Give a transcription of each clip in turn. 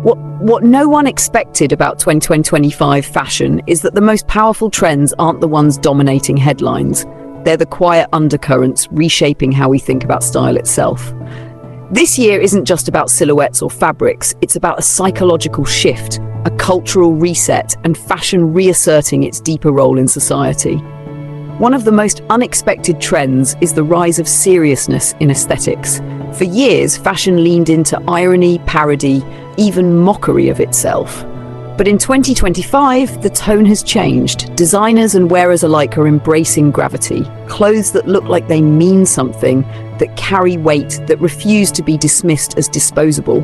What no one expected about 2025 fashion is that the most powerful trends aren't the ones dominating headlines. They're the quiet undercurrents reshaping how we think about style itself. This year isn't just about silhouettes or fabrics, it's about a psychological shift, a cultural reset, and fashion reasserting its deeper role in society. One of the most unexpected trends is the rise of seriousness in aesthetics. For years, fashion leaned into irony, parody, even mockery of itself. But in 2025, the tone has changed. Designers and wearers alike are embracing gravity. Clothes that look like they mean something, that carry weight, that refuse to be dismissed as disposable.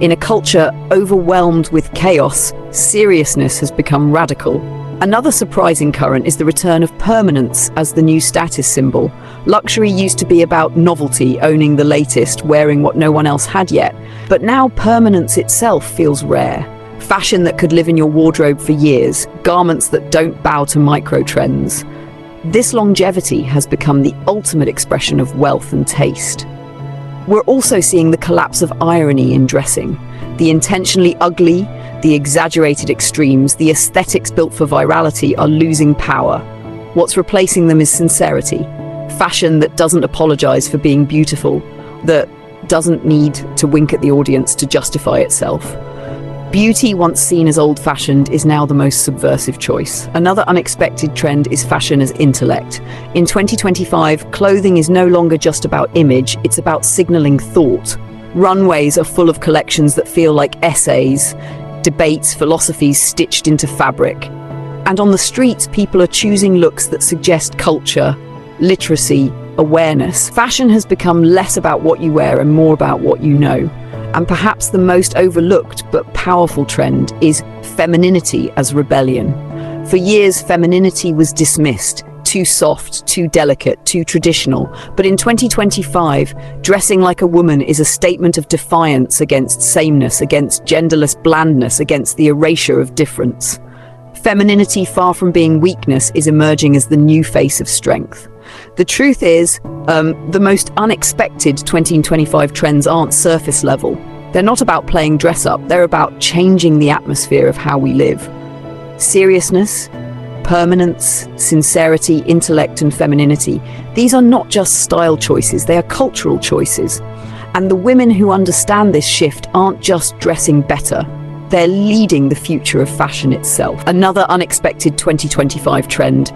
In a culture overwhelmed with chaos, seriousness has become radical. Another surprising current is the return of permanence as the new status symbol. Luxury used to be about novelty, owning the latest, wearing what no one else had yet. But now permanence itself feels rare. Fashion that could live in your wardrobe for years, garments that don't bow to micro-trends. This longevity has become the ultimate expression of wealth and taste. We're also seeing the collapse of irony in dressing. The intentionally ugly, the exaggerated extremes, the aesthetics built for virality are losing power. What's replacing them is sincerity. Fashion that doesn't apologize for being beautiful, that doesn't need to wink at the audience to justify itself. Beauty, once seen as old-fashioned, is now the most subversive choice. Another unexpected trend is fashion as intellect. In 2025, clothing is no longer just about image, it's about signaling thought. Runways are full of collections that feel like essays, debates, philosophies stitched into fabric. And on the streets, people are choosing looks that suggest culture, literacy, awareness. Fashion has become less about what you wear and more about what you know. And perhaps the most overlooked but powerful trend is femininity as rebellion. For years, femininity was dismissed, too soft, too delicate, too traditional. But in 2025, dressing like a woman is a statement of defiance against sameness, against genderless blandness, against the erasure of difference. Femininity, far from being weakness, is emerging as the new face of strength. The truth is, the most unexpected 2025 trends aren't surface level. They're not about playing dress up, they're about changing the atmosphere of how we live. Seriousness, permanence, sincerity, intellect, and femininity. These are not just style choices, they are cultural choices. And the women who understand this shift aren't just dressing better, they're leading the future of fashion itself. Another unexpected 2025 trend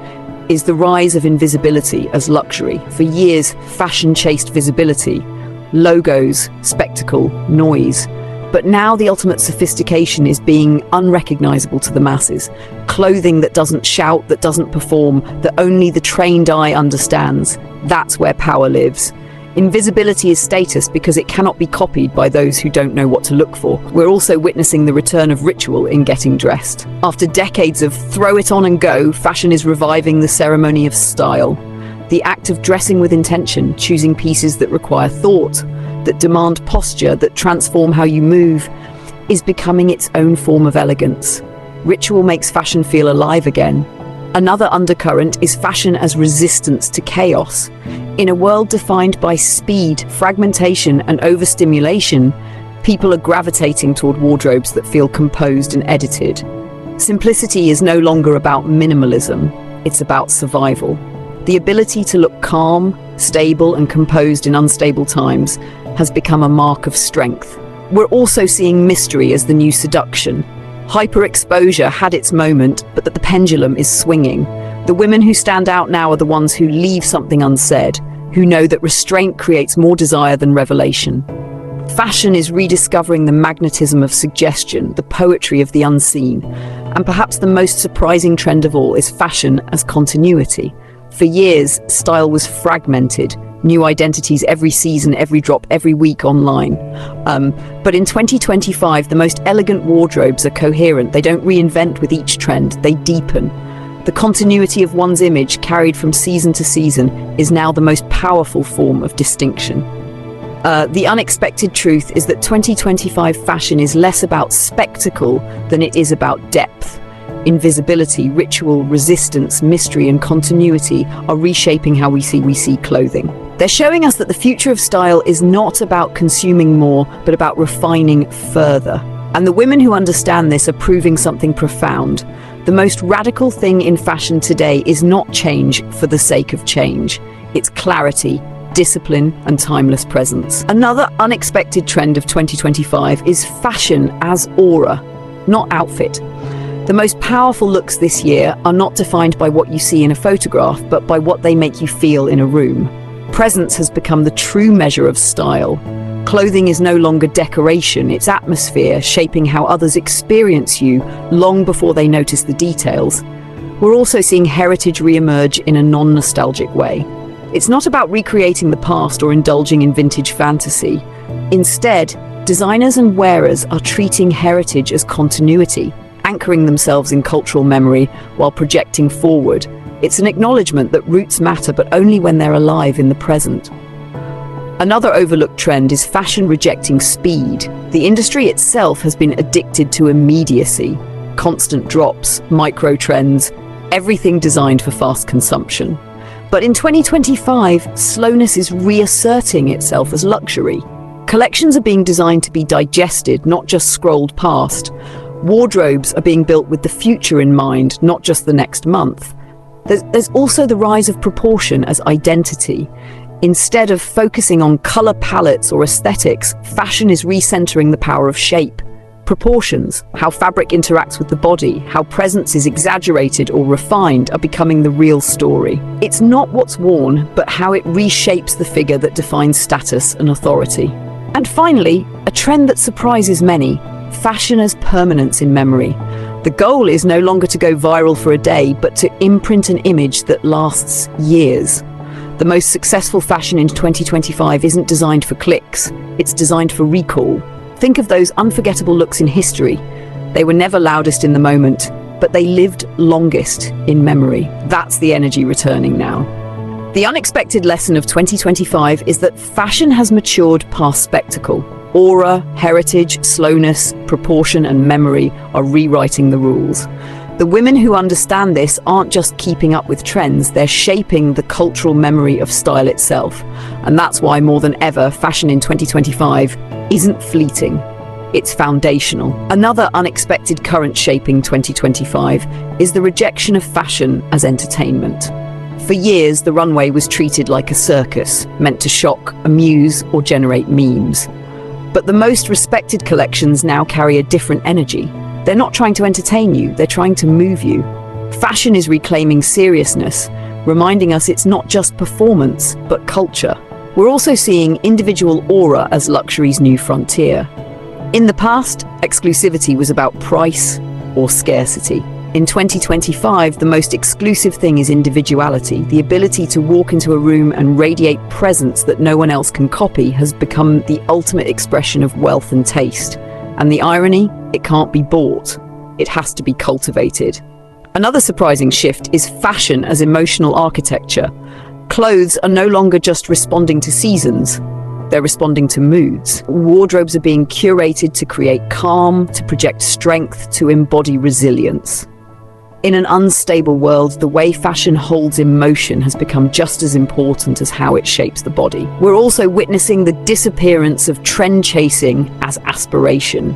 is the rise of invisibility as luxury. For years, fashion chased visibility, logos, spectacle, noise. But now the ultimate sophistication is being unrecognizable to the masses. Clothing that doesn't shout, that doesn't perform, that only the trained eye understands. That's where power lives. Invisibility is status because it cannot be copied by those who don't know what to look for. We're also witnessing the return of ritual in getting dressed. After decades of throw it on and go, fashion is reviving the ceremony of style. The act of dressing with intention, choosing pieces that require thought, that demand posture, that transform how you move, is becoming its own form of elegance. Ritual makes fashion feel alive again. Another undercurrent is fashion as resistance to chaos. In a world defined by speed, fragmentation, and overstimulation, people are gravitating toward wardrobes that feel composed and edited. Simplicity is no longer about minimalism, it's about survival. The ability to look calm, stable, and composed in unstable times has become a mark of strength. We're also seeing mystery as the new seduction. Hyperexposure had its moment, but the pendulum is swinging. The women who stand out now are the ones who leave something unsaid, who know that restraint creates more desire than revelation. Fashion is rediscovering the magnetism of suggestion, the poetry of the unseen. And perhaps the most surprising trend of all is fashion as continuity. For years, style was fragmented. New identities every season, every drop, every week online. But in 2025, the most elegant wardrobes are coherent. They don't reinvent with each trend, they deepen. The continuity of one's image, carried from season to season, is now the most powerful form of distinction. The unexpected truth is that 2025 fashion is less about spectacle than it is about depth. Invisibility, ritual, resistance, mystery, and continuity are reshaping how we see clothing. They're showing us that the future of style is not about consuming more, but about refining further. And the women who understand this are proving something profound. The most radical thing in fashion today is not change for the sake of change. It's clarity, discipline, and timeless presence. Another unexpected trend of 2025 is fashion as aura, not outfit. The most powerful looks this year are not defined by what you see in a photograph, but by what they make you feel in a room. Presence has become the true measure of style. Clothing is no longer decoration, it's atmosphere, shaping how others experience you long before they notice the details. We're also seeing heritage re-emerge in a non-nostalgic way. It's not about recreating the past or indulging in vintage fantasy. Instead, designers and wearers are treating heritage as continuity, anchoring themselves in cultural memory while projecting forward. It's an acknowledgement that roots matter, but only when they're alive in the present. Another overlooked trend is fashion rejecting speed. The industry itself has been addicted to immediacy. Constant drops, micro trends, everything designed for fast consumption. But in 2025, slowness is reasserting itself as luxury. Collections are being designed to be digested, not just scrolled past. Wardrobes are being built with the future in mind, not just the next month. There's also the rise of proportion as identity. Instead of focusing on color palettes or aesthetics, fashion is recentering the power of shape. Proportions, how fabric interacts with the body, how presence is exaggerated or refined, are becoming the real story. It's not what's worn, but how it reshapes the figure that defines status and authority. And finally, a trend that surprises many, fashion as permanence in memory. The goal is no longer to go viral for a day, but to imprint an image that lasts years. The most successful fashion in 2025 isn't designed for clicks, it's designed for recall. Think of those unforgettable looks in history. They were never loudest in the moment, but they lived longest in memory. That's the energy returning now. The unexpected lesson of 2025 is that fashion has matured past spectacle. Aura, heritage, slowness, proportion, and memory are rewriting the rules. The women who understand this aren't just keeping up with trends, they're shaping the cultural memory of style itself. And that's why more than ever, fashion in 2025 isn't fleeting, it's foundational. Another unexpected current shaping 2025 is the rejection of fashion as entertainment. For years, the runway was treated like a circus, meant to shock, amuse, or generate memes. But the most respected collections now carry a different energy. They're not trying to entertain you, they're trying to move you. Fashion is reclaiming seriousness, reminding us it's not just performance, but culture. We're also seeing individual aura as luxury's new frontier. In the past, exclusivity was about price or scarcity. In 2025, the most exclusive thing is individuality. The ability to walk into a room and radiate presence that no one else can copy has become the ultimate expression of wealth and taste. And the irony, it can't be bought. It has to be cultivated. Another surprising shift is fashion as emotional architecture. Clothes are no longer just responding to seasons. They're responding to moods. Wardrobes are being curated to create calm, to project strength, to embody resilience. In an unstable world, the way fashion holds emotion has become just as important as how it shapes the body. We're also witnessing the disappearance of trend chasing as aspiration.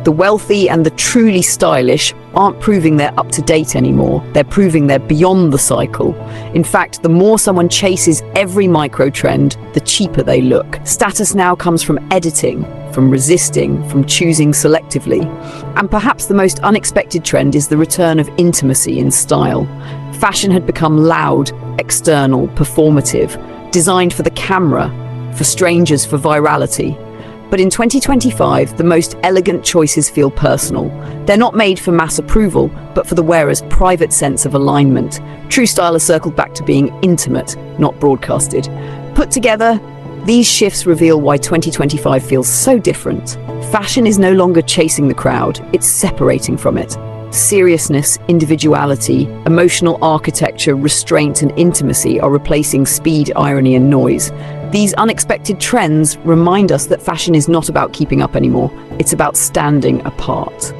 The wealthy and the truly stylish aren't proving they're up to date anymore. They're proving they're beyond the cycle. In fact, the more someone chases every micro trend, the cheaper they look. Status now comes from editing, from resisting, from choosing selectively. And perhaps the most unexpected trend is the return of intimacy in style. Fashion had become loud, external, performative, designed for the camera, for strangers, for virality. But in 2025, the most elegant choices feel personal. They're not made for mass approval, but for the wearer's private sense of alignment. True style has circled back to being intimate, not broadcasted. Put together, these shifts reveal why 2025 feels so different. Fashion is no longer chasing the crowd, it's separating from it. Seriousness, individuality, emotional architecture, restraint, and intimacy are replacing speed, irony, and noise. These unexpected trends remind us that fashion is not about keeping up anymore, it's about standing apart.